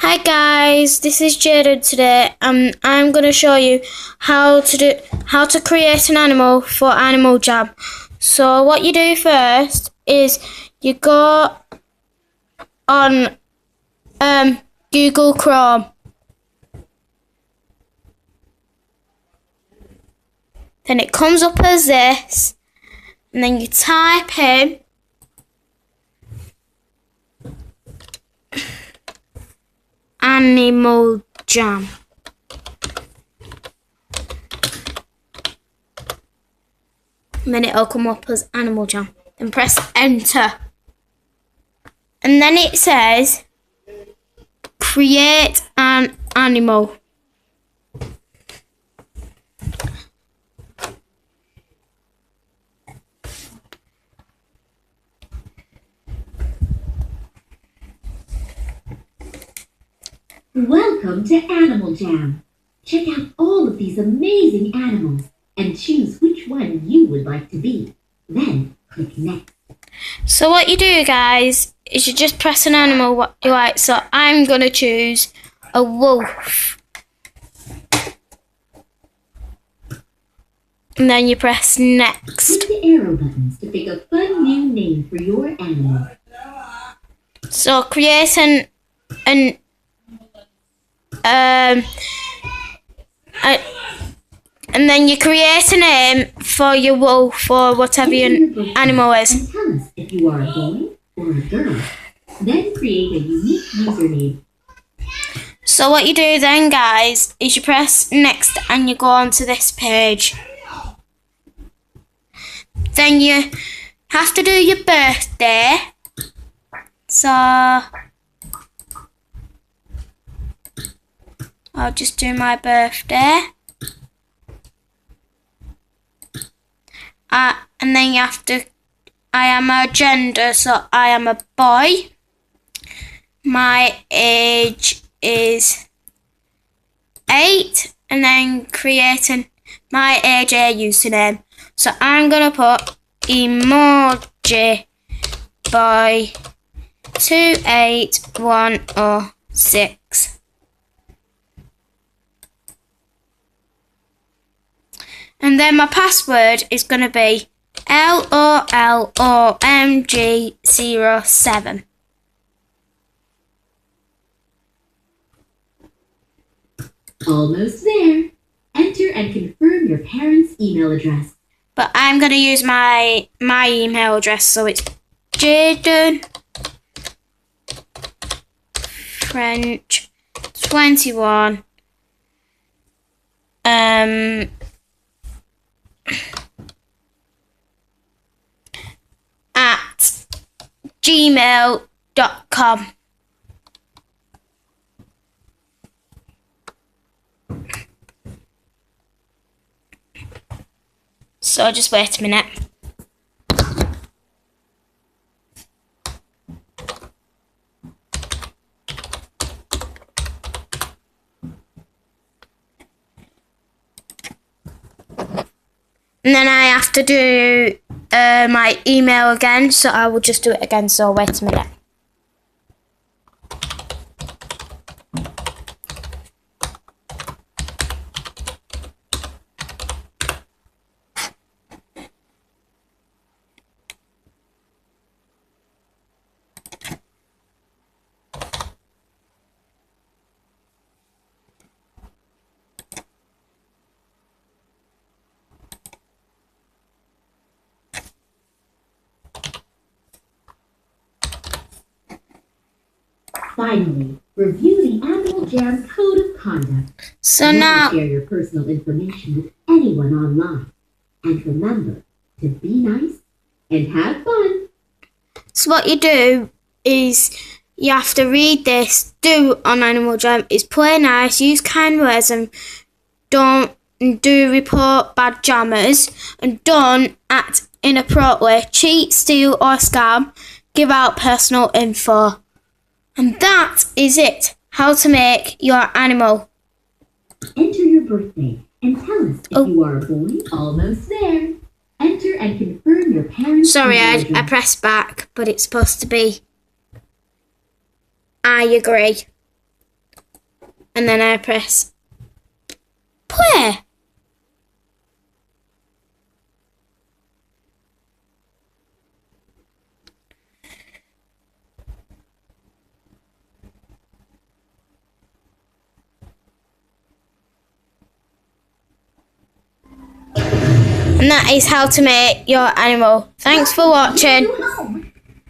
Hi guys, this is Jayden today. I'm gonna show you how to create an animal for Animal Jam. So what you do first is you go on Google Chrome. Then it comes up as this, and then you type in Animal Jam. And then it'll come up as Animal Jam. Then press enter. And then it says create an animal. Welcome to Animal Jam. Check out all of these amazing animals and choose which one you would like to be. Then click next. So what you do, guys, is you just press an animal what you like. So I'm going to choose a wolf. And then you press next. Click the arrow buttons to pick a fun new name for your animal. So create and then you create a name for your wolf or whatever your animal is. And tell us if you are a boy or a girl. Then create a unique username. So what you do then, guys, is you press next and you go on to this page. Then you have to do your birthday. So I'll just do my birthday. And then you have to, I am a gender, so I am a boy. My age is 8, and then creating my AJ username. So I'm going to put emoji boy 28106. And then my password is going to be LOLOMG07. Almost there. Enter and confirm your parents' email address. But I'm going to use my email address, so it's jayden French 21 at gmail.com. So just wait a minute. And then I have to do my email again, so I will just do it again, so wait a minute. Finally, review the Animal Jam Code of Conduct. So Never now, share your personal information with anyone online. And remember to be nice and have fun. so what you do is you have to read this. Do on Animal Jam is play nice, use kind words, and don't do report bad jammers, and don't act inappropriately, cheat, steal, or scam, give out personal info. And that is it. How to make your animal. Enter your birthday and tell us if you are a boy. Almost there. Enter and confirm your parents' Sorry, email I address. pressed back, but it's supposed to be I agree. and then I press play. And that is how to make your animal. Thanks for watching.